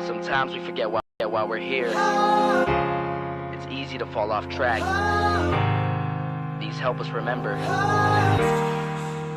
Sometimes we forget why we're here. It's easy to fall off track. These help us remember.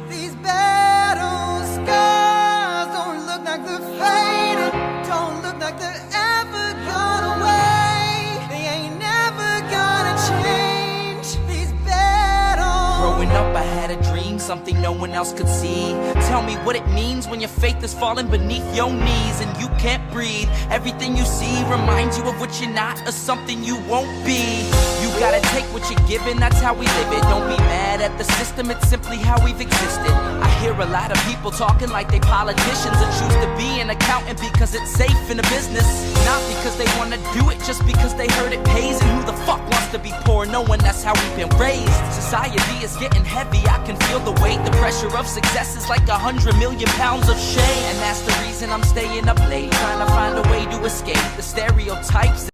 These battle scars don't look like they're faded, don't look like they're ever gone away. They ain't never gonna change. These battles. Growing up, I had a dream, something no one else could see. Tell me what it means when your faith is falling beneath your knees and you can't breathe. Everything you see reminds you of what you're not or something you won't be. You gotta take what you're given, that's how we live it. Don't be mad at the system, it's simply how we've existed. I hear a lot of people talking like they politicians and choose to be an accountant because it's safe in a business. Not because they wanna do it, just because they heard it pays. And who the fuck wants to be poor knowing that's how we've been raised? Society is getting heavy, I can feel the weight. The pressure of success is like 100 million pounds of shame. And that's the reason I'm staying up late, trying to find a way to escape the stereotypes.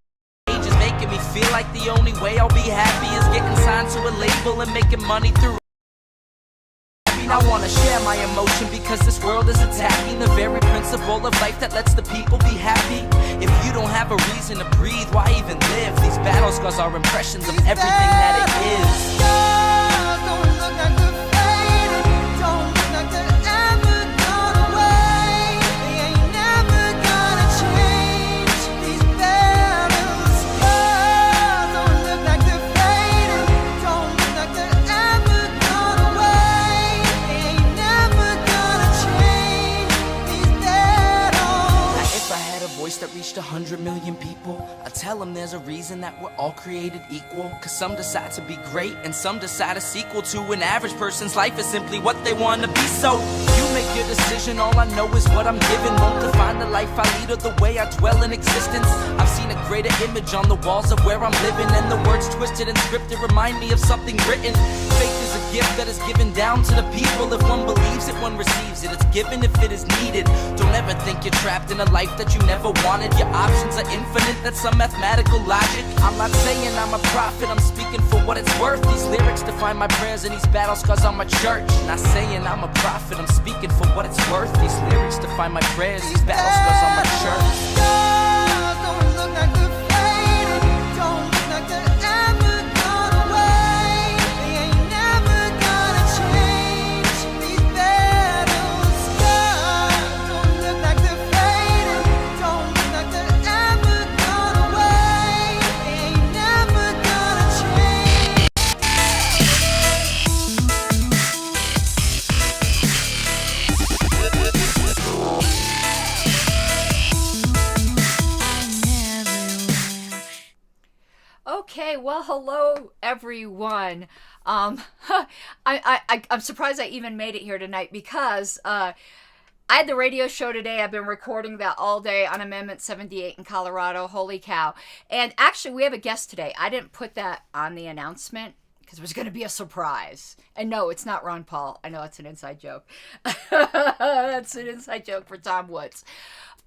Is making me feel like the only way I'll be happy is getting signed to a label and making money through. I wanna share my emotion because this world is attacking the very principle of life that lets the people be happy. If you don't have a reason to breathe, why even live? These battle scars are impressions of everything that it is. Don't look like they're faded, don't look like they're ever gone away. They ain't never gonna change. These battle scars don't look like they're faded, don't look like they're ever gone away. They ain't never gonna change. These battles. Now, if I had a voice that reached 100 million people, I'd tell them there's a reason that we're all created equal. Cause some decide to be great and some decide a sequel to an average person's life is simply what they want to be. So you make your decision, all I know is what I'm given. Won't define the life I lead or the way I dwell in existence. I've seen a greater image on the walls of where I'm living, and the words twisted and scripted remind me of something written. Faith is a gift that is given down to the people. If one believes it, one receives it. It's given if it is needed. Don't ever think you're trapped in a life that you never wanted. Your options are infinite, that's some mathematical logic. I'm not saying I'm a prophet, I'm speaking for what it's worth. These lyrics define my prayers and these battle scars on my church. Not saying I'm a prophet, I'm speaking for what it's worth. These lyrics define my prayers, these battle scars on my church. Don't look like they're faded, don't look like they're ever gone away. They ain't never gonna change. These battle scars don't look like they're faded, don't look like they're ever gone away. They ain't never gonna change. Okay, well, hello everyone. I'm surprised I even made it here tonight because I had the radio show today. I've been recording that all day on Amendment 78 in Colorado. Holy cow. And actually, we have a guest today. I didn't put that on the announcement because it was going to be a surprise. And no, it's not Ron Paul. I know it's an inside joke. That's an inside joke for Tom Woods.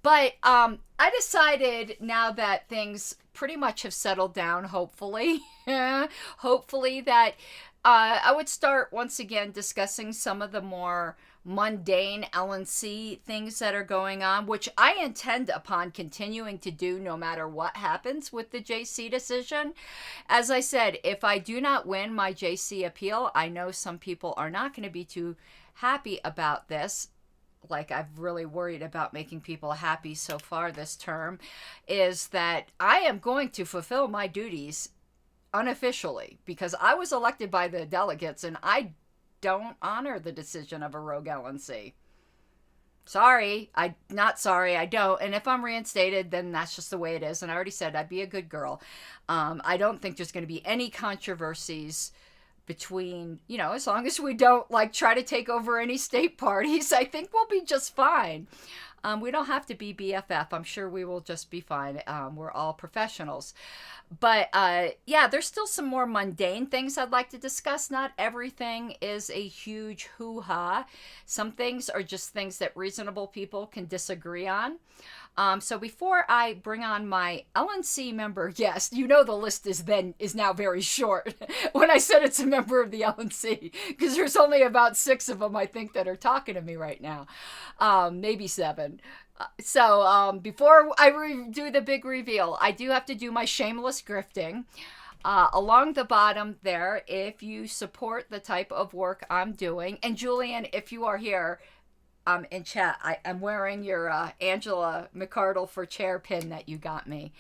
But I decided now that things pretty much have settled down, hopefully, hopefully that I would start once again discussing some of the more mundane LNC things that are going on, which I intend upon continuing to do no matter what happens with the JC decision. As I said, if I do not win my JC appeal, I know some people are not going to be too happy about this. Like I've really worried about making people happy so far this term, is that I am going to fulfill my duties unofficially because I was elected by the delegates and I don't honor the decision of a rogue LNC. Sorry, I don't. And if I'm reinstated, then that's just the way it is. And I already said I'd be a good girl. I don't think there's going to be any controversies between, as long as we don't try to take over any state parties, I think we'll be just fine. We don't have to be BFF. I'm sure we will just be fine. We're all professionals. But there's still some more mundane things I'd like to discuss. Not everything is a huge hoo-ha. Some things are just things that reasonable people can disagree on. So before I bring on my LNC member guest, the list is now very short when I said it's a member of the LNC, because there's only about 6 of them, I think, that are talking to me right now. Maybe 7. So before I do the big reveal, I do have to do my shameless grifting. Along the bottom there, if you support the type of work I'm doing, and Julian, if you are here in chat, I'm wearing your Angela McArdle for chair pin that you got me.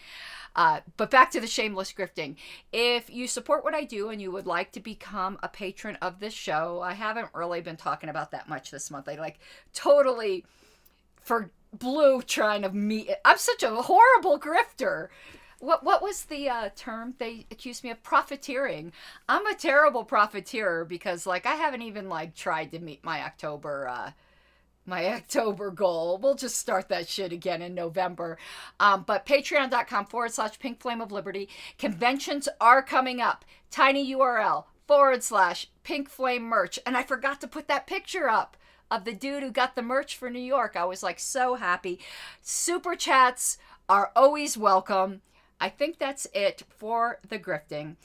But back to the shameless grifting. If you support what I do and you would like to become a patron of this show, I haven't really been talking about that much this month. I totally for Blue trying to meet. I'm such a horrible grifter. What was the term they accused me of? Profiteering. I'm a terrible profiteer because I haven't even tried to meet my October goal. We'll just start that shit again in November. But patreon.com/Pink Flame of Liberty. Conventions are coming up. Tiny URL /Pink Flame merch. And I forgot to put that picture up of the dude who got the merch for New York. I was so happy. Super chats are always welcome. I think that's it for the grifting.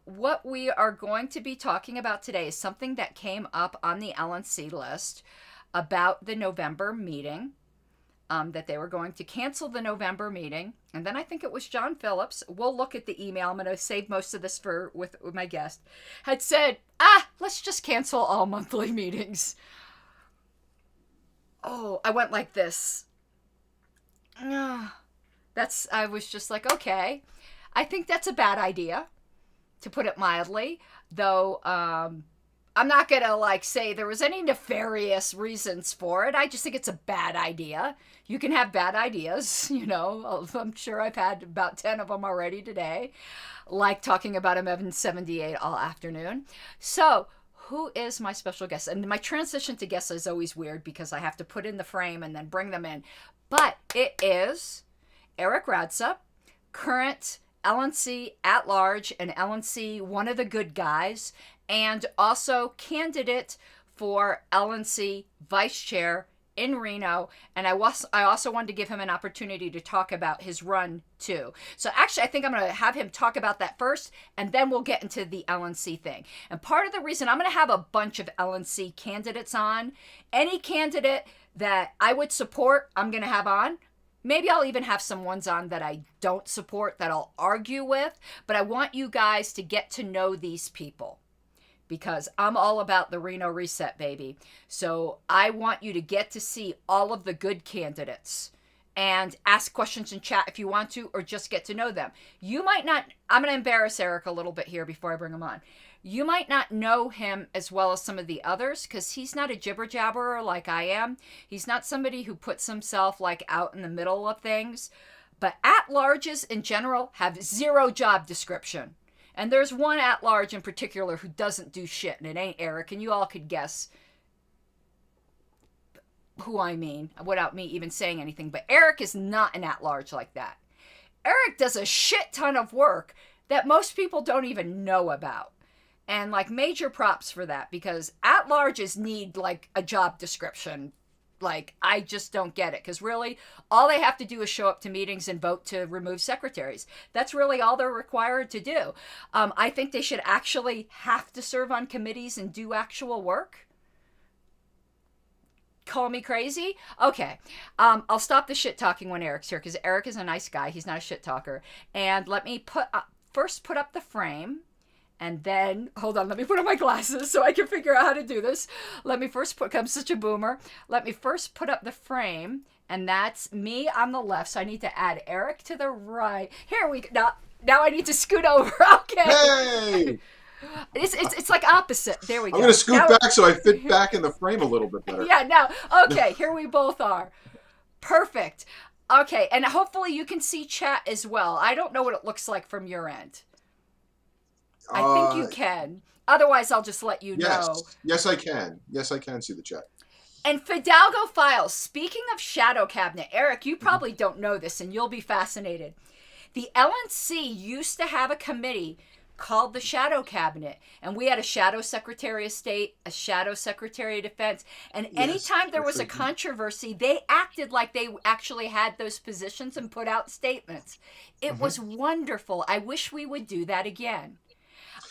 What we are going to be talking about today is something that came up on the LNC list about the November meeting, that they were going to cancel the November meeting. And then I think it was John Phillips. We'll look at the email. I'm going to save most of this with my guest. Had said, let's just cancel all monthly meetings. Oh, I went like this. I was just okay. I think that's a bad idea, to put it mildly. Though, I'm not going to say there was any nefarious reasons for it. I just think it's a bad idea. You can have bad ideas, I'm sure I've had about 10 of them already today. Like talking about M 78 all afternoon. So, who is my special guest? And my transition to guests is always weird because I have to put in the frame and then bring them in. But it is Eric Radza, current LNC at large and LNC one of the good guys, and also candidate for LNC vice chair in Reno. And I also wanted to give him an opportunity to talk about his run too. So actually, I think I'm going to have him talk about that first, and then we'll get into the LNC thing. And part of the reason I'm going to have a bunch of LNC candidates on, any candidate that I would support, I'm going to have on. Maybe I'll even have some ones on that I don't support that I'll argue with, but I want you guys to get to know these people, because I'm all about the Reno reset, baby. So I want you to get to see all of the good candidates and ask questions in chat if you want to, or just get to know them. You might not, I'm going to embarrass Eric a little bit here before I bring him on. You might not know him as well as some of the others because he's not a jibber jabberer like I am. He's not somebody who puts himself out in the middle of things. But at-larges in general have zero job description. And there's one at-large in particular who doesn't do shit, and it ain't Eric, and you all could guess who I mean without me even saying anything. But Eric is not an at-large like that. Eric does a shit ton of work that most people don't even know about. And major props for that, because at-larges need a job description. I just don't get it, because really all they have to do is show up to meetings and vote to remove secretaries. That's really all they're required to do. I think they should actually have to serve on committees and do actual work. Call me crazy? Okay. I'll stop the shit talking when Eric's here, because Eric is a nice guy. He's not a shit talker. And let me first put up the frame. And then, hold on, let me put on my glasses so I can figure out how to do this. Let me first I'm such a boomer. Let me first put up the frame, and that's me on the left. So I need to add Eric to the right. Here we go. Now I need to scoot over. Okay. Hey! It's opposite. There we go. I'm going to scoot back so I fit back in the frame a little bit better. Yeah, now, okay, here we both are. Perfect. Okay, and hopefully you can see chat as well. I don't know what it looks like from your end. I think you can. Otherwise, I'll just let you know. Yes, I can. Yes, I can see the chat. And Fidalgo Files, speaking of Shadow Cabinet, Eric, you probably don't know this, and you'll be fascinated. The LNC used to have a committee called the Shadow Cabinet, and we had a Shadow Secretary of State, a Shadow Secretary of Defense, and anytime there was a controversy, they acted like they actually had those positions and put out statements. It was wonderful. I wish we would do that again.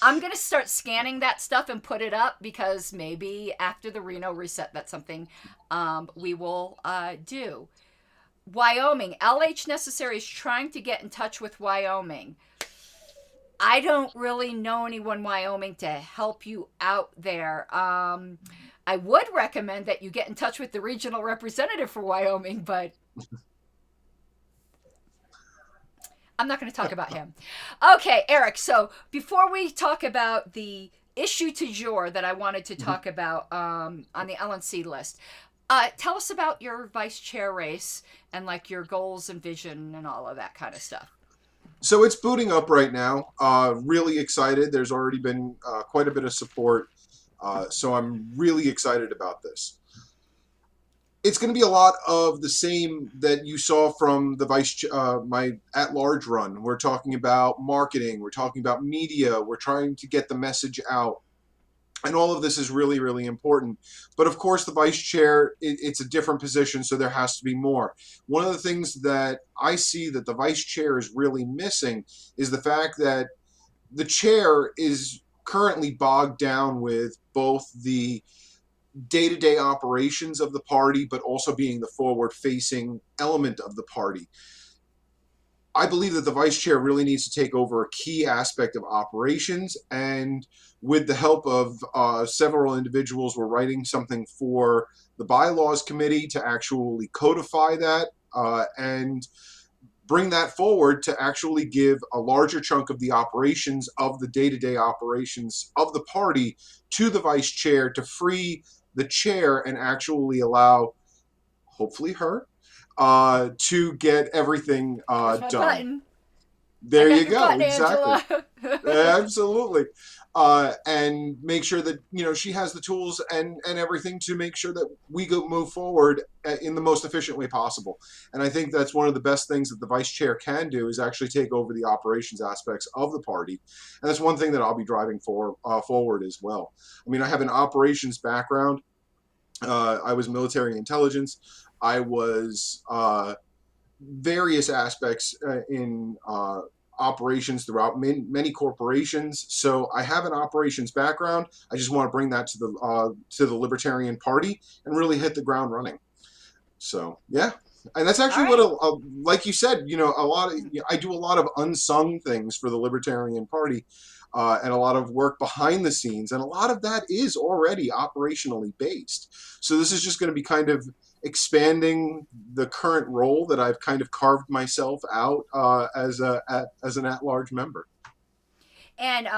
I'm going to start scanning that stuff and put it up, because maybe after the Reno reset, that's something we will do. Wyoming. LH Necessary is trying to get in touch with Wyoming. I don't really know anyone in Wyoming to help you out there. I would recommend that you get in touch with the regional representative for Wyoming, but I'm not going to talk about him. Okay, Eric, so before we talk about the issue du jour that I wanted to talk about on the LNC list, tell us about your vice chair race and like your goals and vision and all of that kind of stuff. So it's booting up right now. Really excited. There's already been quite a bit of support. So I'm really excited about this. It's going to be a lot of the same that you saw from the my at-large run. We're talking about marketing. We're talking about media. We're trying to get the message out. And all of this is really, really important. But of course, the vice chair, it's a different position, so there has to be more. One of the things that I see that the vice chair is really missing is the fact that the chair is currently bogged down with both the day-to-day operations of the party, but also being the forward-facing element of the party. I believe that the vice chair really needs to take over a key aspect of operations, and with the help of several individuals, we're writing something for the Bylaws committee to actually codify that and bring that forward to actually give a larger chunk of the operations of the day-to-day operations of the party to the vice chair to free the chair and actually allow, hopefully her, to get everything done. Button. There you your go. button, Exactly. Angela. Absolutely. And make sure that she has the tools and everything to make sure that we move forward in the most efficient way possible. And I think that's one of the best things that the vice chair can do is actually take over the operations aspects of the party. And that's one thing that I'll be driving forward as well. I mean, I have an operations background. I was military intelligence. I was various aspects in operations throughout many corporations. So I have an operations background. I just want to bring that to the Libertarian Party and really hit the ground running. So yeah, and that's actually what like you said, I do a lot of unsung things for the Libertarian Party. And a lot of work behind the scenes, and a lot of that is already operationally based. So this is just going to be kind of expanding the current role that I've kind of carved myself out as an at-large member. And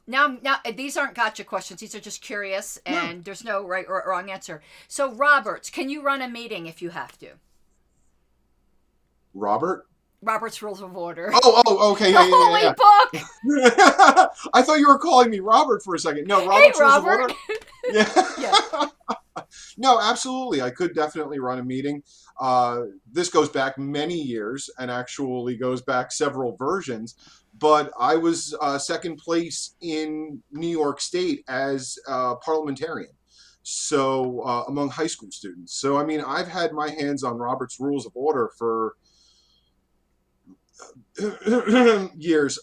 now these aren't gotcha questions. These are just curious, and there's no right or wrong answer. So, Roberts, can you run a meeting if you have to? Robert's Rules of Order. Oh, okay. The holy book! I thought you were calling me Robert for a second. No, Robert's Rules of Order. Yeah. No, absolutely. I could definitely run a meeting. This goes back many years and actually goes back several versions. But I was second place in New York State as parliamentarian. So among high school students. So, I mean, I've had my hands on Robert's Rules of Order for years.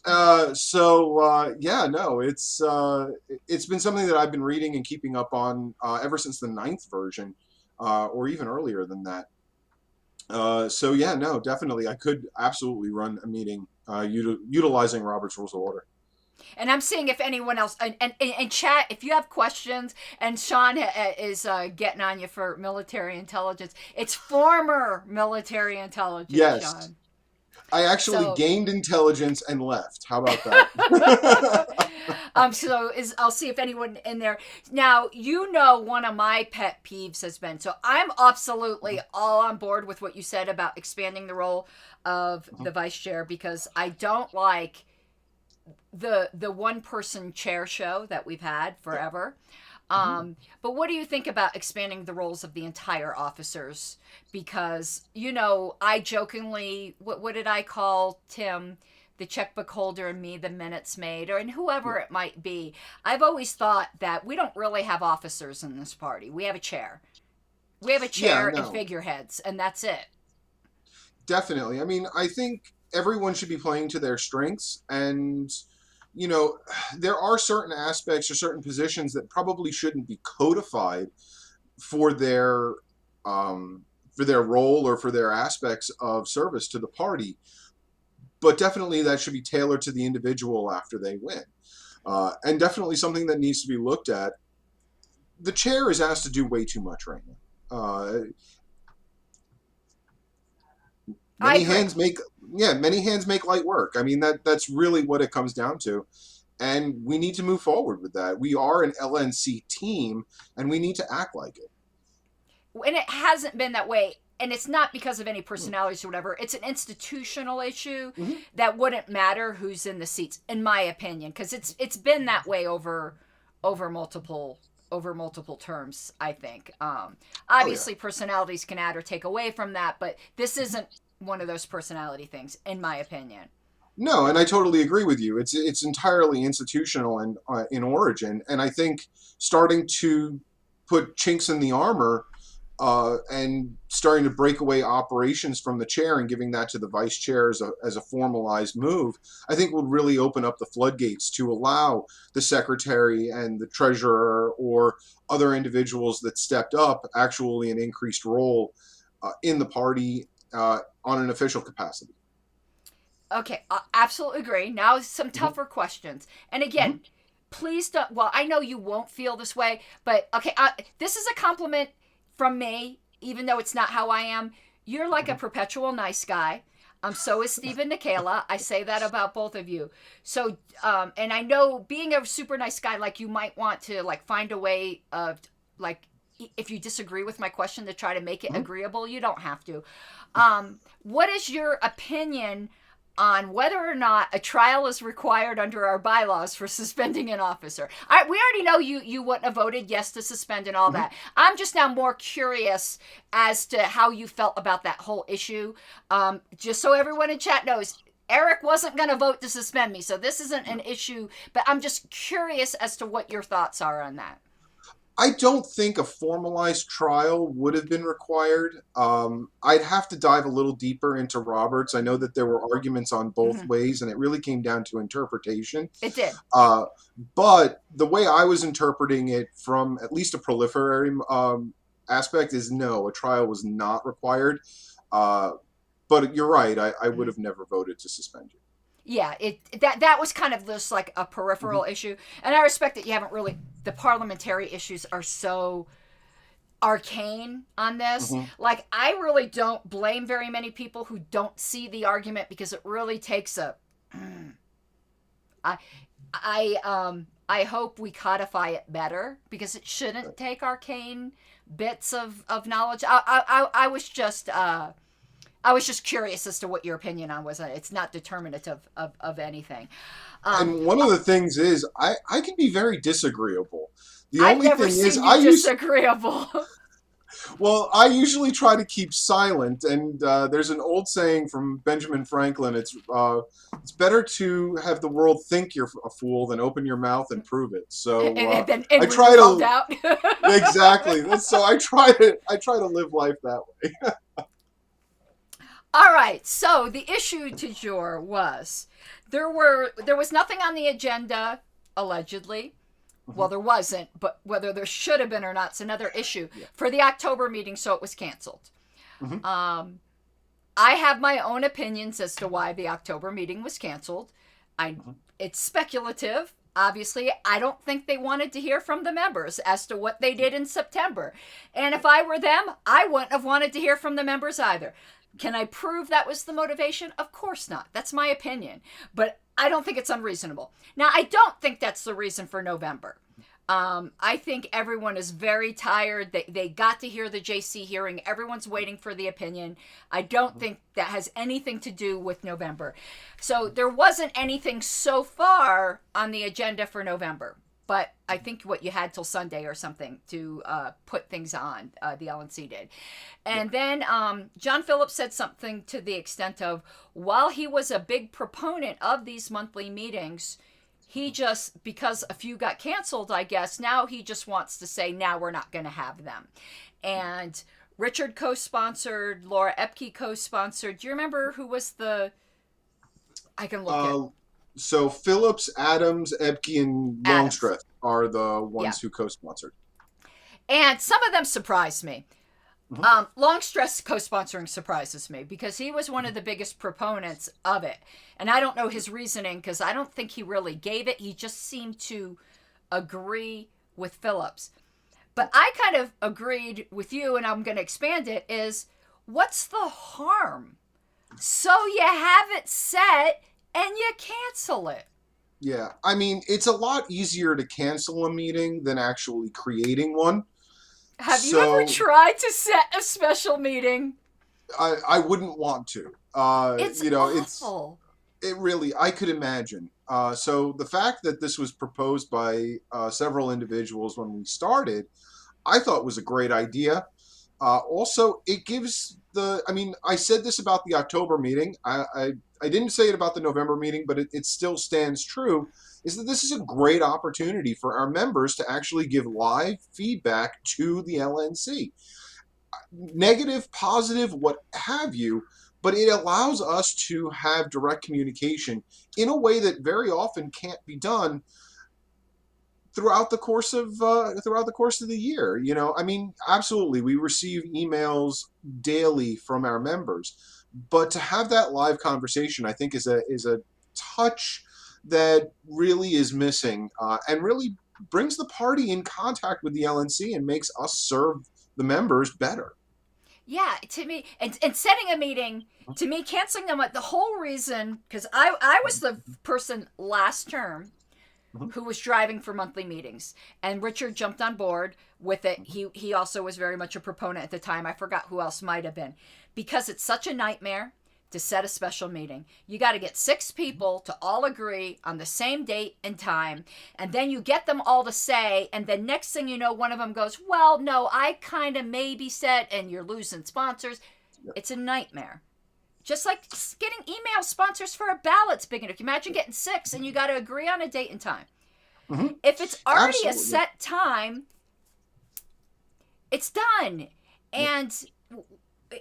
It's been something that I've been reading and keeping up on ever since the 9th version, or even earlier than that. Definitely I could absolutely run a meeting utilizing Robert's Rules of Order. And I'm seeing if anyone else and chat, if you have questions, and Sean is getting on you for military intelligence. It's former military intelligence, yes. Sean. I actually gained intelligence and left. How about that? I'll see if anyone in there. Now, one of my pet peeves has been, so I'm absolutely all on board with what you said about expanding the role of the vice chair, because I don't like the one-person chair show that we've had forever. But what do you think about expanding the roles of the entire officers? Because, I jokingly, what did I call Tim? The checkbook holder and me, the minutes maid, and whoever it might be. I've always thought that we don't really have officers in this party. We have a chair. We have a chair and figureheads, and that's it. Definitely. I mean, I think everyone should be playing to their strengths, and there are certain aspects or certain positions that probably shouldn't be codified for their for their role or for their aspects of service to the party. But definitely that should be tailored to the individual after they win. And definitely something that needs to be looked at. The chair is asked to do way too much right now. Many hands make light work. I mean, that's really what it comes down to. And we need to move forward with that. We are an LNC team, and we need to act like it. And it hasn't been that way. And it's not because of any personalities or whatever. It's an institutional issue that wouldn't matter who's in the seats, in my opinion, because it's been that way over multiple terms, I think. Obviously, personalities can add or take away from that, but this isn't one of those personality things, in my opinion. No, and I totally agree with you. It's entirely institutional and in origin, and I think starting to put chinks in the armor and starting to break away operations from the chair and giving that to the vice chair as a formalized move, I think will really open up the floodgates to allow the secretary and the treasurer or other individuals that stepped up actually an increased role in the party on an official capacity. Okay, absolutely agree. Now some tougher questions. And again, please don't, well, I know you won't feel this way, but okay, this is a compliment from me, even though it's not how I am. You're like a perpetual nice guy. So is Stephen Nikala. I say that about both of you. So, and I know being a super nice guy, like you might want to like find a way of like, if you disagree with my question to try to make it agreeable, you don't have to. What is your opinion on whether or not a trial is required under our bylaws for suspending an officer? We already know you wouldn't have voted yes to suspend and all that. I'm just now more curious as to how you felt about that whole issue. Just so everyone in chat knows, Eric wasn't going to vote to suspend me, so this isn't an issue, but I'm just curious as to what your thoughts are on that. I don't think a formalized trial would have been required. I'd have to dive a little deeper into Roberts. I know that there were arguments on both ways, and it really came down to interpretation. It did. But the way I was interpreting it from at least a proliferary aspect is no, a trial was not required. But you're right. I would have never voted to suspend you. Yeah, that was kind of just like a peripheral issue. And I respect that you haven't really, the parliamentary issues are so arcane on this. Like, I really don't blame very many people who don't see the argument, because it really takes a, I hope we codify it better, because it shouldn't take arcane bits of knowledge. I was just curious as to what your opinion on was. It's not determinative of anything. And one of the things is, I can be very disagreeable. The I've only never thing seen is, you disagreeable. Well, I usually try to keep silent, and there's an old saying from Benjamin Franklin. It's better to have the world think you're a fool than open your mouth and prove it. So I try to out. exactly. So I try to live life that way. All right. So the issue du jour was there was nothing on the agenda, allegedly. Well, there wasn't, but whether there should have been or not is another issue for the October meeting, so it was canceled. I have my own opinions as to why the October meeting was canceled. It's speculative. Obviously, I don't think they wanted to hear from the members as to what they did in September. And if I were them, I wouldn't have wanted to hear from the members either. Can I prove that was the motivation? Of course not. That's my opinion. But I don't think it's unreasonable. Now, I don't think that's the reason for November. I think everyone is very tired. They got to hear the JC hearing. Everyone's waiting for the opinion. I don't think that has anything to do with November. So there wasn't anything so far on the agenda for November. But I think what you had till Sunday or something to put things on, the LNC did. And then John Phillips said something to the extent of, while he was a big proponent of these monthly meetings, he just, because a few got canceled, I guess, now he just wants to say, now we're not going to have them. And Richard co-sponsored, Laura Epke co-sponsored. Do you remember who was the, I can look at. So Phillips, Adams, Epke, and Longstreth are the ones who co-sponsored. And some of them surprised me. Longstress co-sponsoring surprises me because he was one of the biggest proponents of it. And I don't know his reasoning because I don't think he really gave it. He just seemed to agree with Phillips. But I kind of agreed with you, and I'm going to expand it, is what's the harm? So you have it set and you cancel it. Yeah, I mean, it's a lot easier to cancel a meeting than actually creating one. Have you ever tried to set a special meeting? I wouldn't want to. It's awful. It really, I could imagine. So the fact that this was proposed by several individuals when we started, I thought was a great idea. Also, it gives I said this about the October meeting. I didn't say it about the November meeting, but it still stands true, is that this is a great opportunity for our members to actually give live feedback to the LNC. Negative, positive, what have you, but it allows us to have direct communication in a way that very often can't be done throughout the course of the year. You know, I mean, absolutely, we receive emails daily from our members, but to have that live conversation, I think, is a touch that really is missing, and really brings the party in contact with the LNC and makes us serve the members better. Yeah, to me, and setting a meeting, to me, canceling them, the whole reason, because I was the person last term who was driving for monthly meetings, and Richard jumped on board with it. He also was very much a proponent at the time. I forgot who else might have been, because it's such a nightmare to set a special meeting. You got to get 6 people to all agree on the same date and time, and then you get them all to say, and then next thing you know, one of them goes, well, no, I kind of maybe said, and you're losing sponsors. Yep. It's a nightmare. Just like getting email sponsors for a ballot's big enough. Imagine getting 6 and you got to agree on a date and time. Mm-hmm. If it's already a set time, it's done. And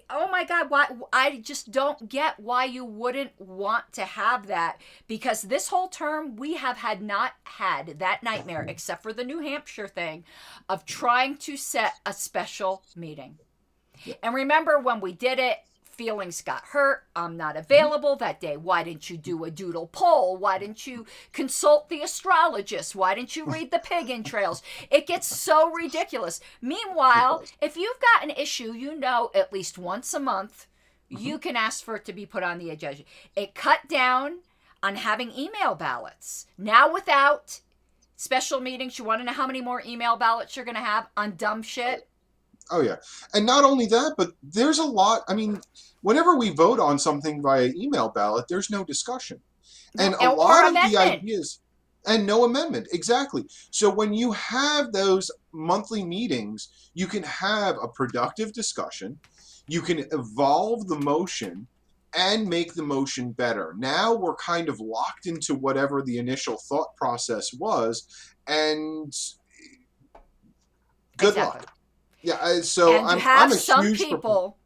oh my God, why? I just don't get why you wouldn't want to have that, because this whole term we have not had that nightmare, except for the New Hampshire thing, of trying to set a special meeting. Yeah. And remember when we did it, feelings got hurt. I'm not available that day. Why didn't you do a doodle poll? Why didn't you consult the astrologist? Why didn't you read the pig entrails? It gets so ridiculous. Meanwhile, if you've got an issue, you know, at least once a month, you can ask for it to be put on the agenda. It cut down on having email ballots. Now without special meetings, you want to know how many more email ballots you're going to have on dumb shit? Oh, yeah. And not only that, but there's a lot. I mean, whenever we vote on something via email ballot, there's no discussion. And a lot of the ideas, and no amendment. Exactly. So when you have those monthly meetings, you can have a productive discussion. You can evolve the motion and make the motion better. Now we're kind of locked into whatever the initial thought process was, and good luck. Yeah, so and I'm a some huge people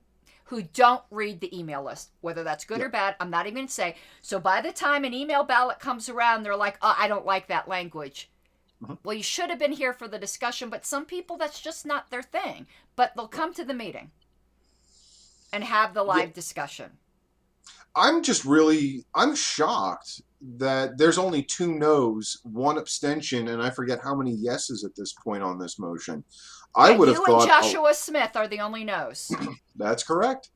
who don't read the email list, whether that's good or bad. I'm not even going to say. So by the time an email ballot comes around, they're like, oh, I don't like that language. Mm-hmm. Well, you should have been here for the discussion, but some people, that's just not their thing. But they'll come to the meeting and have the live discussion. I'm shocked that there's only 2 no's, 1 abstention, and I forget how many yeses at this point on this motion. I would have thought you and Joshua Smith are the only no's. That's correct.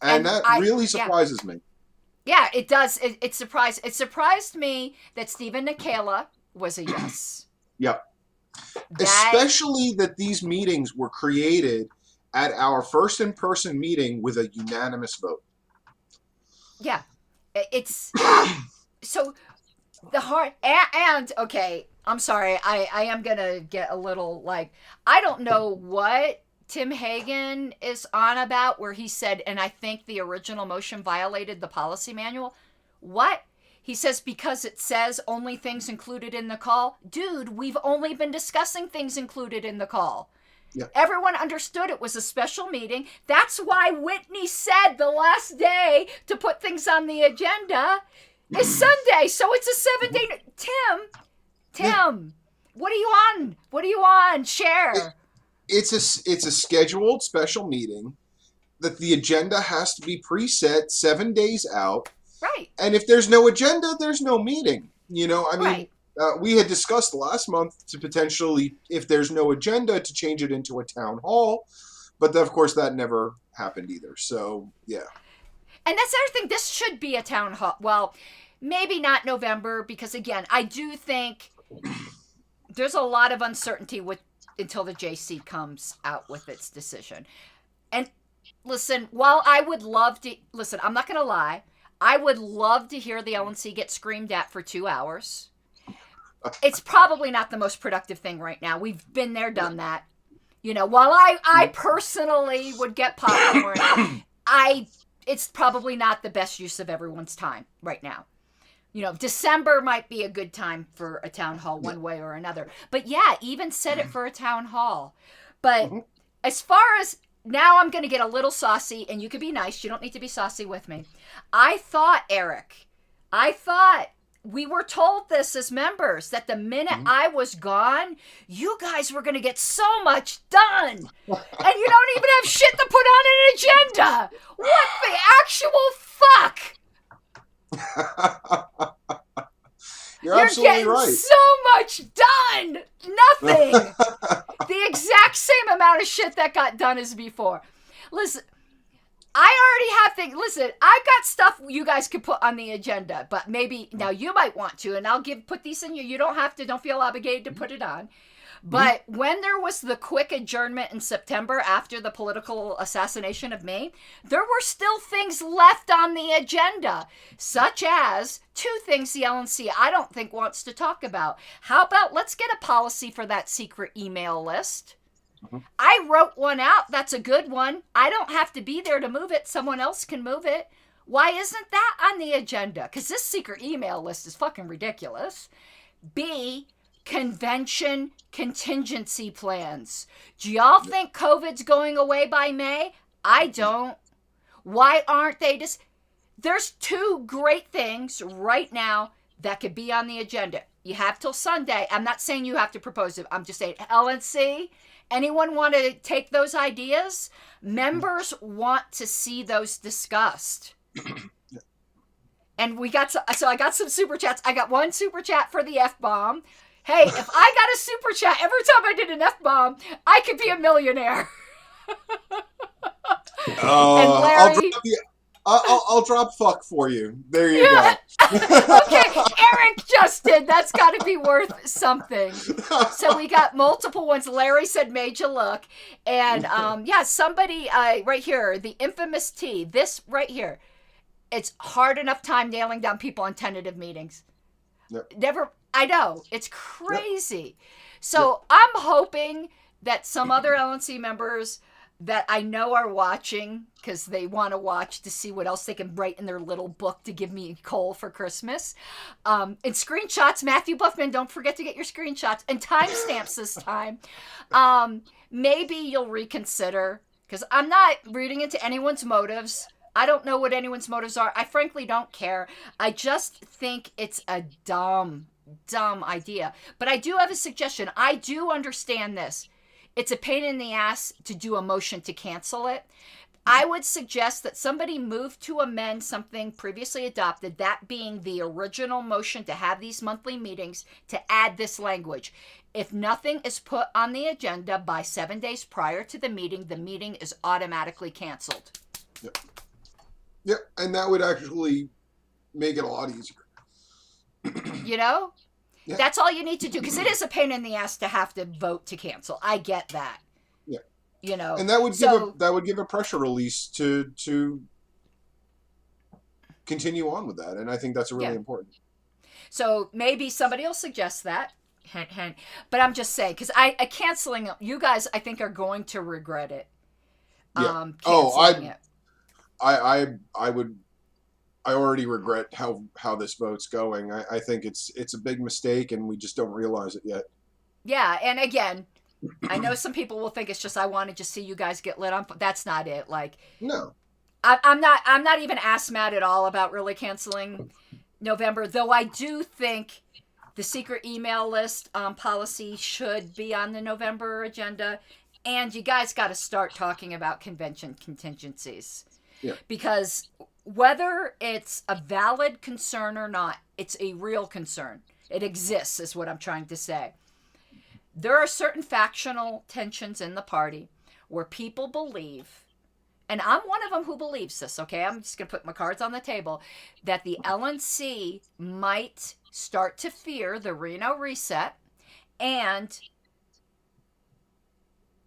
And that really surprises me. Yeah, it does. It surprised me that Stephen Nikala was a yes. Yep. Especially that these meetings were created at our first in-person meeting with a unanimous vote. Yeah. It's so the hard and okay, I'm sorry, I am gonna get a little like, I don't know what Tim Hagen is on about where he said, and I think the original motion violated the policy manual. What? He says because it says only things included in the call. Dude, we've only been discussing things included in the call. Yeah. Everyone understood it was a special meeting. That's why Whitney said the last day to put things on the agenda is Sunday. So it's a 7-day. Tim, what are you on? Share. it's a scheduled special meeting that the agenda has to be preset 7 days out. Right. And if there's no agenda, there's no meeting. You know, I mean, Right. We had discussed last month to potentially, if there's no agenda, to change it into a town hall. But of course, that never happened either. So, yeah. And that's the other thing. This should be a town hall. Well, maybe not November, because again, I do think there's a lot of uncertainty until the JC comes out with its decision. And listen, while I would love to listen, I'm not going to lie. I would love to hear the LNC get screamed at for 2 hours. It's probably not the most productive thing right now. We've been there, done that. You know, while I personally would get popcorn, it's probably not the best use of everyone's time right now. You know, December might be a good time for a town hall one way or another. But yeah, even set it for a town hall. But as far as now, I'm going to get a little saucy, and you can be nice. You don't need to be saucy with me. I thought, Eric, we were told this as members, that the minute I was gone, you guys were going to get so much done. And you don't even have shit to put on an agenda. What the actual fuck? You're absolutely getting right. so much done. Nothing. The exact same amount of shit that got done as before. Listen, I already have things. Listen, I got stuff you guys could put on the agenda, but maybe now you might want to, and I'll put these in you. You don't have to. Don't feel obligated to put it on. But when there was the quick adjournment in September after the political assassination of me, there were still things left on the agenda, such as 2 things the LNC I don't think wants to talk about. How about let's get a policy for that secret email list? I wrote one out. That's a good one. I don't have to be there to move it. Someone else can move it. Why isn't that on the agenda? Because this secret email list is fucking ridiculous. B, convention contingency plans. Do y'all think COVID's going away by May? I don't. Why aren't they just... There's 2 great things right now that could be on the agenda. You have till Sunday. I'm not saying you have to propose it. I'm just saying, LNC, anyone want to take those ideas? Members want to see those discussed. And we got so I got some super chats. I got 1 super chat for the F-bomb. Hey, if I got a super chat every time I did an F-bomb, I could be a millionaire. And Larry... I'll drop fuck for you. There you go. Okay, Eric just did. That's got to be worth something. So we got multiple ones. Larry said, made you look. And yeah, somebody right here, the infamous T, this right here. It's hard enough time nailing down people on tentative meetings. Yep. I know. It's crazy. Yep. So I'm hoping that some other LNC members that I know are watching, because they want to watch to see what else they can write in their little book to give me coal for Christmas. And screenshots, Matthew Buffman, don't forget to get your screenshots, and timestamps this time. Maybe you'll reconsider, because I'm not reading into anyone's motives. I don't know what anyone's motives are. I frankly don't care. I just think it's a dumb idea. But I do have a suggestion. I do understand this. It's a pain in the ass to do a motion to cancel it. I would suggest that somebody move to amend something previously adopted, that being the original motion to have these monthly meetings, to add this language. If nothing is put on the agenda by 7 days prior to the meeting is automatically canceled. Yep. Yep, and that would actually make it a lot easier. You know? Yeah. That's all you need to do, because it is a pain in the ass to have to vote to cancel. I get that. Yeah. You know, and that would give a pressure release to continue on with that, and I think that's really important. So maybe somebody will suggest that. Hint, hint. But I'm just saying, because I canceling it, you guys, I think, are going to regret it. Yeah. It. I already regret how this vote's going. I think it's a big mistake, and we just don't realize it yet. Yeah, and again, I know some people will think it's just I want to just see you guys get lit on. That's not it. Like, no, I'm not even ass mad at all about really canceling November. Though I do think the secret email list policy should be on the November agenda. And you guys got to start talking about convention contingencies. Yeah. Because whether it's a valid concern or not, it's a real concern. It exists, is what I'm trying to say. There are certain factional tensions in the party where people believe, and I'm one of them who believes this, okay? I'm just going to put my cards on the table, that the LNC might start to fear the Reno reset and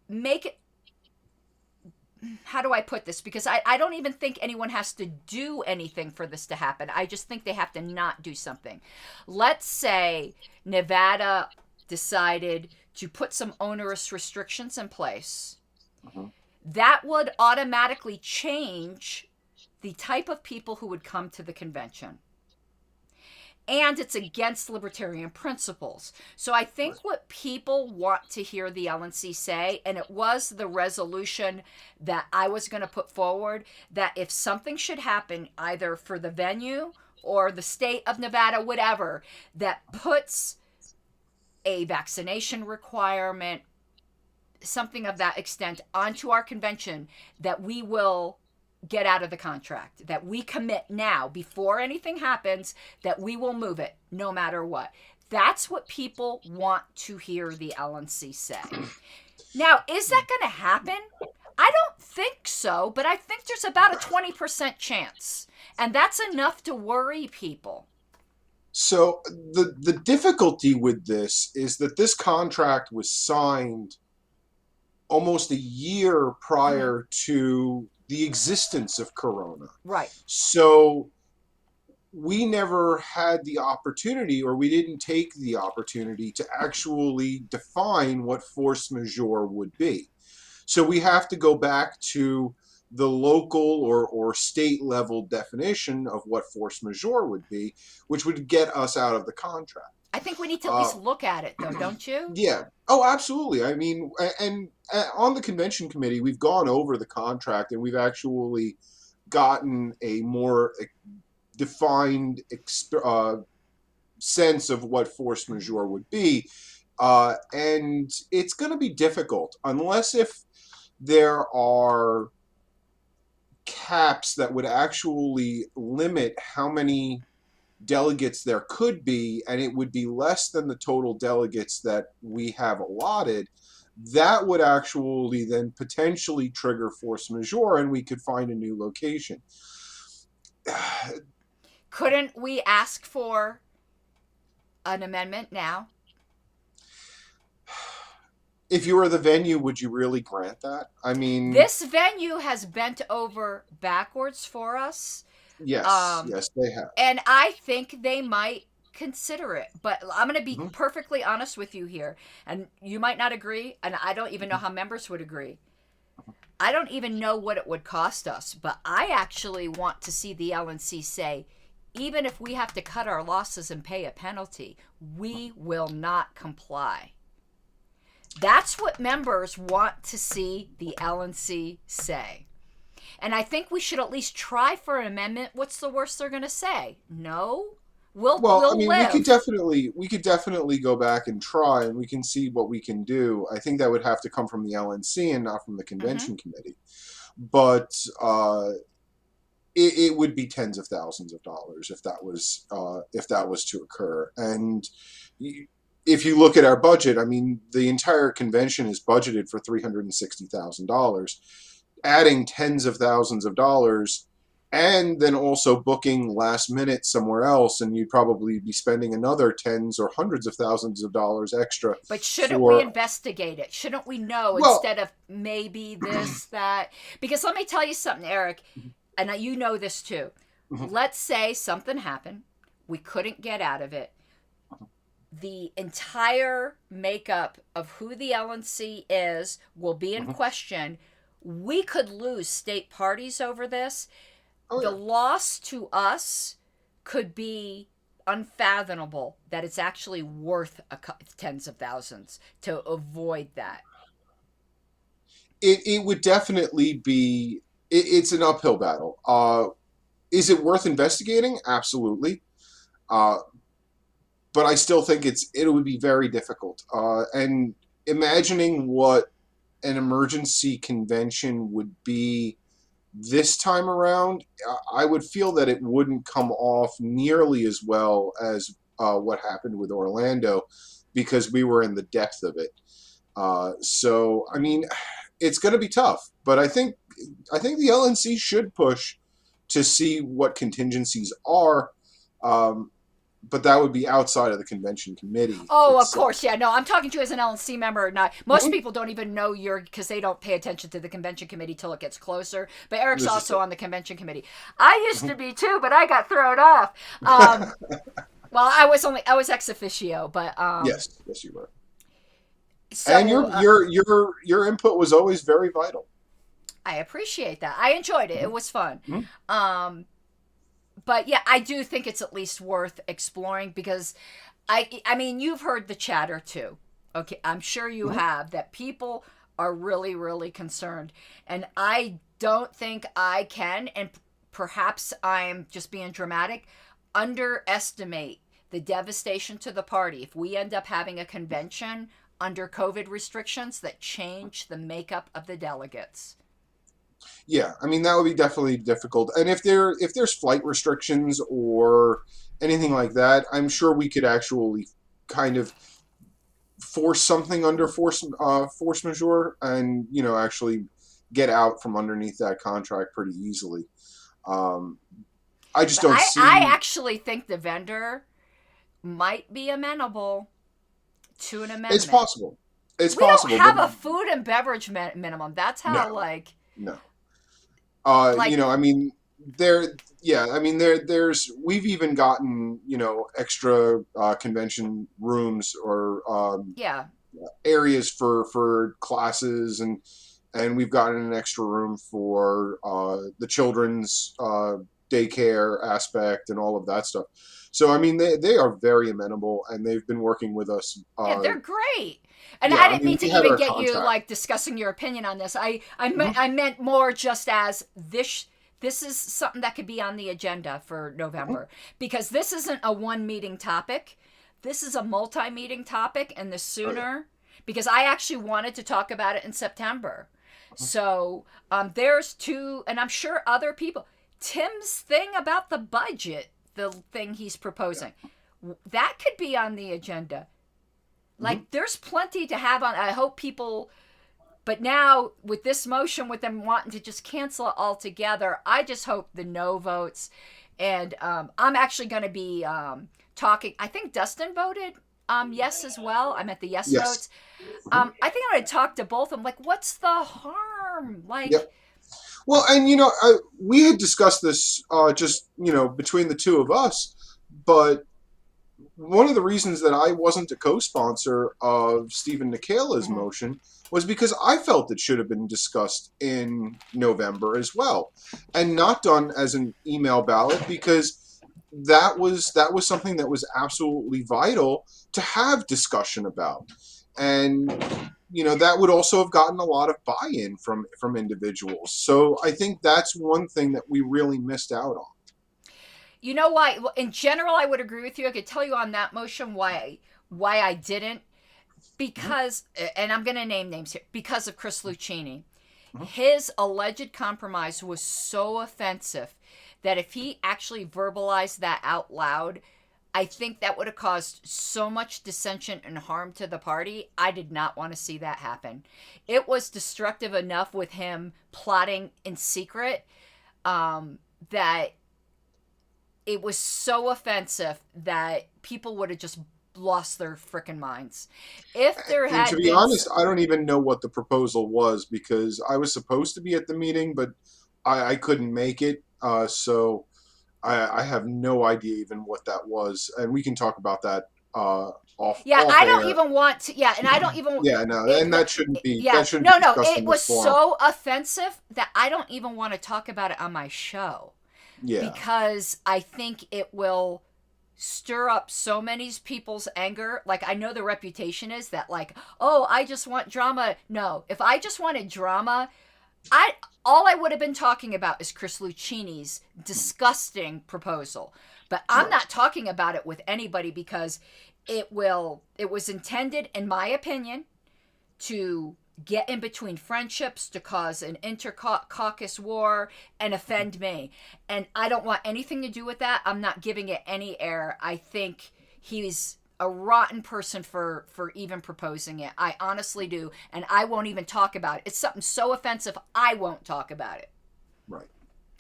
make it, how do I put this? Because I don't even think anyone has to do anything for this to happen. I just think they have to not do something. Let's say Nevada decided to put some onerous restrictions in place. That would automatically change the type of people who would come to the convention. And it's against libertarian principles. So I think what people want to hear the LNC say, and it was the resolution that I was going to put forward, that if something should happen, either for the venue or the state of Nevada, whatever, that puts a vaccination requirement, something of that extent, onto our convention, that we will get out of the contract, that we commit now before anything happens, that we will move it no matter what. That's what people want to hear the LNC say. Now, is that going to happen? I don't think so, but I think there's about a 20% chance, and that's enough to worry people. So the difficulty with this is that this contract was signed almost a year prior to the existence of Corona. Right. So we never had the opportunity, or we didn't take the opportunity to actually define what force majeure would be. So we have to go back to the local or state level definition of what force majeure would be, which would get us out of the contract. I think we need to at least look at it, though, don't you? Yeah. Oh, absolutely. I mean, and on the convention committee, we've gone over the contract, and we've actually gotten a more defined sense of what force majeure would be. And it's going to be difficult unless if there are caps that would actually limit how many delegates there could be, and it would be less than the total delegates that we have allotted. That would actually then potentially trigger force majeure, and we could find a new location. Couldn't we ask for an amendment now? If you were the venue, would you really grant that? I mean, This venue has bent over backwards for us. yes, yes, they have. And I think they might consider it. But I'm going to be perfectly honest with you here. And you might not agree, and I don't even know how members would agree. I don't even know what it would cost us. But I actually want to see the LNC say, even if we have to cut our losses and pay a penalty, we will not comply. That's what members want to see the LNC say. And I think we should at least try for an amendment. What's the worst they're going to say? No? We'll I mean, live. we could definitely go back and try, and we can see what we can do. I think that would have to come from the LNC and not from the convention committee. But it would be tens of thousands of dollars if that was to occur. And if you look at our budget, I mean, the entire convention is budgeted for $360,000. Adding tens of thousands of dollars, and then also booking last minute somewhere else, and you'd probably be spending another tens or hundreds of thousands of dollars extra. But shouldn't we investigate it? Shouldn't we know instead of maybe this, that? Because let me tell you something, Eric, and you know this too. Let's say something happened. We couldn't get out of it. The entire makeup of who the LNC is will be in question. We could lose state parties over this. The loss to us could be unfathomable, that it's actually worth tens of thousands to avoid that. It would definitely be, it's an uphill battle. Is it worth investigating? Absolutely. But I still think it would be very difficult. And imagining what an emergency convention would be this time around, I would feel that it wouldn't come off nearly as well as what happened with Orlando, because we were in the depth of it. So, I mean, it's going to be tough, but I think the LNC should push to see what contingencies are. But that would be outside of the convention committee. Oh, itself. of course, yeah. No, I'm talking to you as an LNC member or not. Most Mhm. people don't even know because they don't pay attention to the convention committee till it gets closer. But Eric's This is also true. on the convention committee. I used to be too, but I got thrown off. Well, I was ex officio, but Yes, you were. so, And your input was always very vital. I appreciate that. I enjoyed it. It was fun. Mhm. But yeah, I do think it's at least worth exploring because I mean, you've heard the chatter too. Okay, I'm sure you have, that people are really, really concerned. And I don't think I can, and perhaps I'm just being dramatic, underestimate the devastation to the party if we end up having a convention under COVID restrictions that change the makeup of the delegates. Yeah, I mean that would be definitely difficult. And if there's flight restrictions or anything like that, I'm sure we could actually kind of force something under force majeure, and actually get out from underneath that contract pretty easily. I just But don't see. I actually think the vendor might be amenable to an amendment. It's possible. It's We possible. don't have but a food and beverage minimum. That's how, No. no. Like- I mean, there's we've even gotten extra convention rooms or yeah. areas for classes, and we've gotten an extra room for the children's daycare aspect and all of that stuff. So I mean, they are very amenable, and they've been working with us. Yeah, they're great. And yeah, I I didn't mean, mean to we had even our get you contract. like discussing your opinion on this. I meant more just as this is something that could be on the agenda for November, because this isn't a one meeting topic. This is a multi-meeting topic, and the sooner, because I actually wanted to talk about it in September. So there's two, and I'm sure other people. Tim's thing about the budget, the thing he's proposing, that could be on the agenda. Like, there's plenty to have on. I hope people, but now with this motion, with them wanting to just cancel it altogether, I just hope the no votes. And I'm actually going to be talking. I think Dustin voted yes as well. I'm at the yes votes. I think I'm going to talk to both of them. Like, what's the harm? Like, Yep. Well, and we had discussed this just between the two of us, but one of the reasons that I wasn't a co-sponsor of Stephen Nikala's motion was because I felt it should have been discussed in November as well, and not done as an email ballot, because that was something that was absolutely vital to have discussion about. And that would also have gotten a lot of buy-in from individuals. So I think that's one thing that we really missed out on. you know why? Well, in general, I would agree with you. I could tell you on that motion why I didn't. Because, and I'm going to name names here, because of Chris Lucchini. His alleged compromise was so offensive that if he actually verbalized that out loud, I think that would have caused so much dissension and harm to the party. I did not want to see that happen. It was destructive enough with him plotting in secret that it was so offensive that people would have just lost their frickin' minds. If there And had to be been... honest, I don't even know what the proposal was, because I was supposed to be at the meeting, but I couldn't make it. So I have no idea even what that was, and we can talk about that off. Yeah, off I don't air. even want to. Yeah, and I don't even. Yeah, no, and that shouldn't be. Yeah, that shouldn't no, be discussed it in was this forum. so offensive that I don't even want to talk about it on my show. Yeah. Because I think it will stir up so many people's anger. Like, I know the reputation is that, like, oh, I just want drama. No, if I just wanted drama, all I would have been talking about is Chris Lucchini's disgusting proposal. But I'm not talking about it with anybody, because it was intended, in my opinion, to get in between friendships to cause an inter-caucus war and offend me. And I don't want anything to do with that. I'm not giving it any air. I think he's a rotten person for even proposing it. I honestly do. And I won't even talk about it. It's something so offensive, I won't talk about it. Right.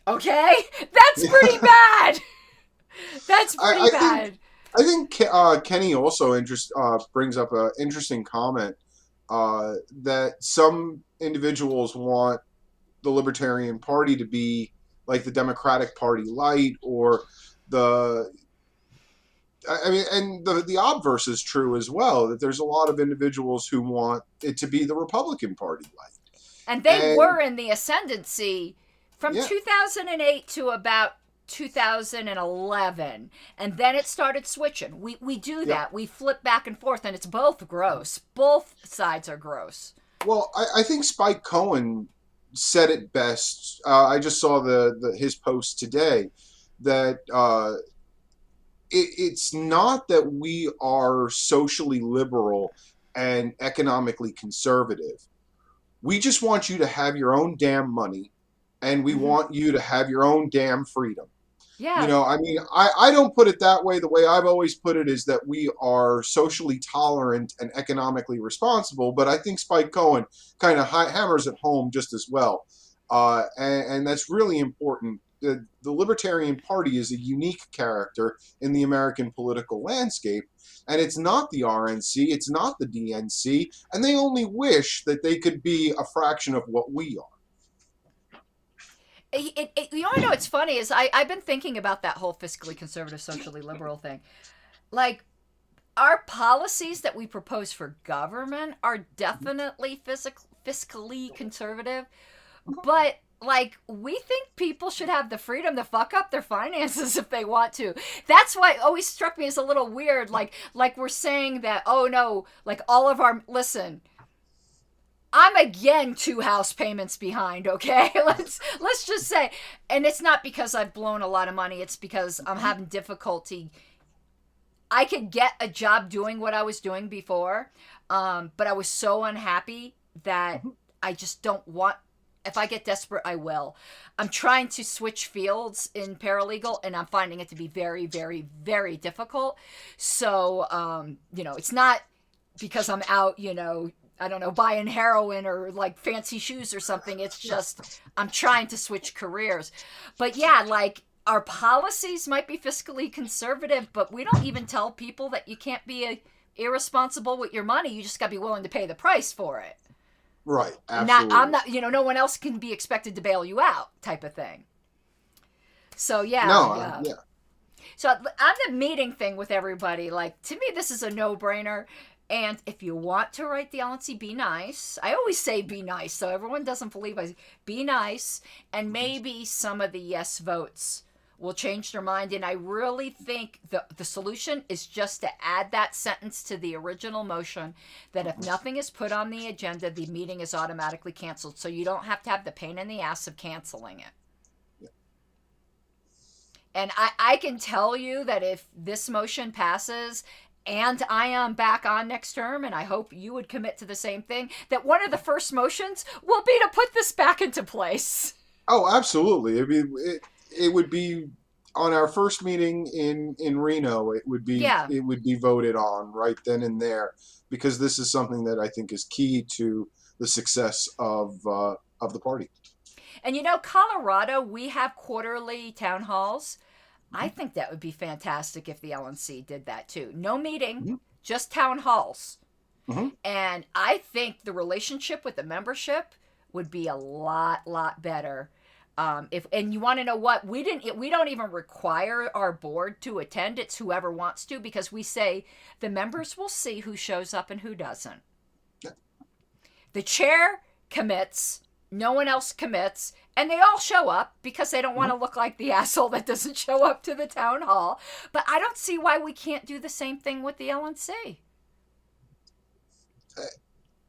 Okay? That's pretty bad. That's pretty bad. I think Kenny also brings up an interesting comment that some individuals want the Libertarian Party to be like the Democratic Party light, or and the obverse is true as well, that there's a lot of individuals who want it to be the Republican Party light. And they were in the ascendancy from 2008 to about 2011, and then it started switching. We do that. We flip back and forth, and it's both gross. Both sides are gross. Well, I think Spike Cohen said it best. I just saw his post today that it's not that we are socially liberal and economically conservative. We just want you to have your own damn money, and we want you to have your own damn freedom. Yeah. You know, I mean, I don't put it that way. The way I've always put it is that we are socially tolerant and economically responsible, but I think Spike Cohen kind of hammers it home just as well. And that's really important. The Libertarian Party is a unique character in the American political landscape, and it's not the RNC, it's not the DNC, and they only wish that they could be a fraction of what we are. You want to know what's funny is I've been thinking about that whole fiscally conservative, socially liberal thing. Like, our policies that we propose for government are definitely fiscally conservative, but like, we think people should have the freedom to fuck up their finances if they want to. That's why it always struck me as a little weird. Like we're saying that, oh no, like all of our, listen, I'm again 2 house payments behind, okay? Let's just say, and it's not because I've blown a lot of money, it's because I'm having difficulty. I could get a job doing what I was doing before, but I was so unhappy that I just don't want, if I get desperate, I will. I'm trying to switch fields in paralegal, and I'm finding it to be very, very, very difficult. So, you know, it's not because I'm out, you know, I don't know, buying heroin or like fancy shoes or something. It's just, I'm trying to switch careers. But yeah, like, our policies might be fiscally conservative, but we don't even tell people that you can't be irresponsible with your money. You just got to be willing to pay the price for it. Right, absolutely. I'm not, you know, no one else can be expected to bail you out type of thing. So yeah. No, yeah. So on the meeting thing with everybody, like, to me, this is a no-brainer. And if you want to write the LNC, be nice. I always say be nice, so everyone doesn't believe I be nice. And maybe some of the yes votes will change their mind. And I really think the solution is just to add that sentence to the original motion that if nothing is put on the agenda, the meeting is automatically canceled. So you don't have to have the pain in the ass of canceling it. Yeah. And I can tell you that if this motion passes and I am back on next term, and I hope you would commit to the same thing, that one of the first motions will be to put this back into place. Oh, absolutely. I mean, it would be on our first meeting in Reno. It would be voted on right then and there, because this is something that I think is key to the success of the party. And you know, Colorado, we have quarterly town halls. I think that would be fantastic if the LNC did that too. No meeting, just town halls. And I think the relationship with the membership would be a lot better. And you want to know what? We don't even require our board to attend. It's whoever wants to, because we say the members will see who shows up and who doesn't. Yeah. The chair commits, no one else commits, and they all show up because they don't want to look like the asshole that doesn't show up to the town hall. But I don't see why we can't do the same thing with the LNC.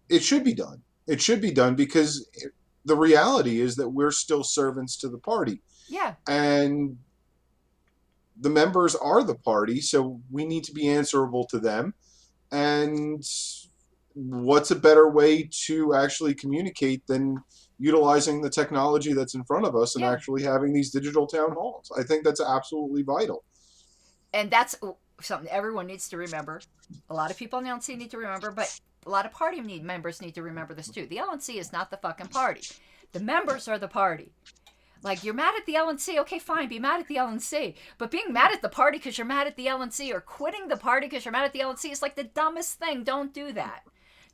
It should be done. It should be done because the reality is that we're still servants to the party. Yeah. And the members are the party, so we need to be answerable to them. And what's a better way to actually communicate than utilizing the technology that's in front of us and actually having these digital town halls? I think that's absolutely vital. And that's something everyone needs to remember. A lot of people in the LNC need to remember, but a lot of party members need to remember this too. The LNC is not the fucking party. The members are the party. Like, you're mad at the LNC, okay, fine, be mad at the LNC. But being mad at the party because you're mad at the LNC, or quitting the party because you're mad at the LNC, is like the dumbest thing. Don't do that.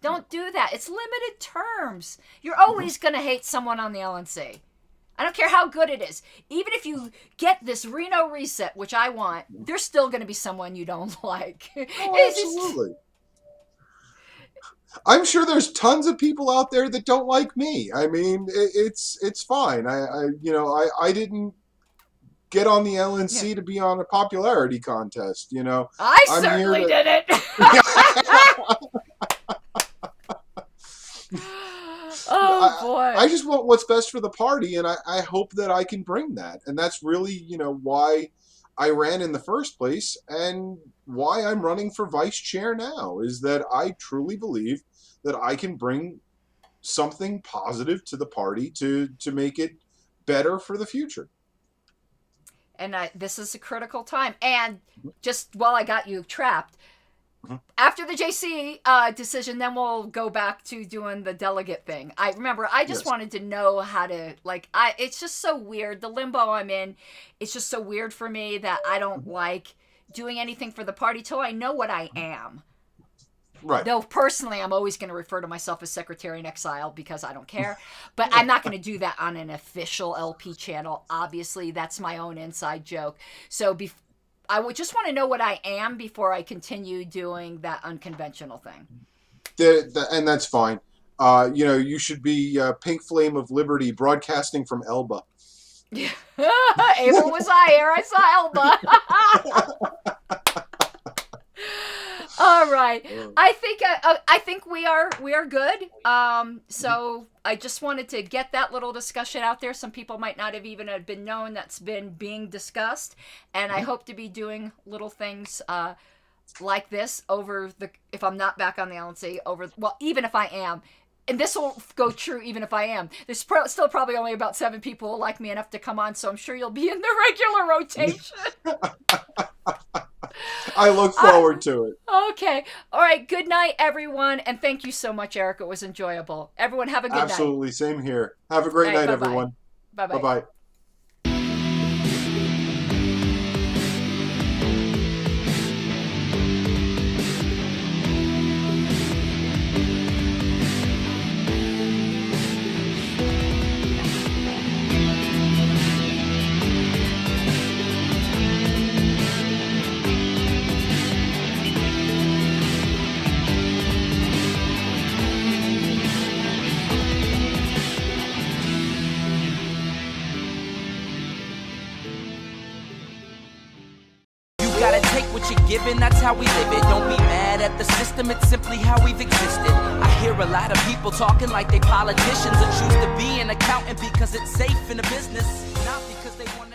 Don't do that. It's limited terms. You're always going to hate someone on the LNC. I don't care how good it is. Even if you get this Reno reset, which I want, there's still going to be someone you don't like. Oh, absolutely. I'm sure there's tons of people out there that don't like me. I mean, it's fine. I didn't get on the LNC to be on a popularity contest. I certainly didn't. Oh boy! I just want what's best for the party, and I hope that I can bring that. And that's really, why I ran in the first place, and why I'm running for vice chair now, is that I truly believe that I can bring something positive to the party to make it better for the future. And this is a critical time. And just while I got you trapped, after the JC decision, then we'll go back to doing the delegate thing. I just wanted to know how to, it's just so weird. The limbo I'm in, it's just so weird for me that I don't like doing anything for the party till I know what I am. Right. Though personally, I'm always going to refer to myself as Secretary in Exile because I don't care. But I'm not going to do that on an official LP channel. Obviously, that's my own inside joke. So I would just want to know what I am before I continue doing that unconventional thing. And that's fine. You should be Pink Flame of Liberty broadcasting from Elba. Abel was here. I saw Elba. All right. I think we are good. So I just wanted to get that little discussion out there. Some people might not have even been known that's been being discussed, and I hope to be doing little things like this if I'm not back on the LNC even if I am. And this will go true even if I am. There's still probably only about 7 people who like me enough to come on, so I'm sure you'll be in the regular rotation. I look forward to it. Okay. All right. Good night, everyone. And thank you so much, Eric. It was enjoyable. Everyone have a good night. Absolutely. Same here. Have a great night, everyone. Bye-bye. Bye-bye. Given, that's how we live it. Don't be mad at the system, it's simply how we've existed. I hear a lot of people talking like they politicians and choose to be an accountant because it's safe in the business, not because they want to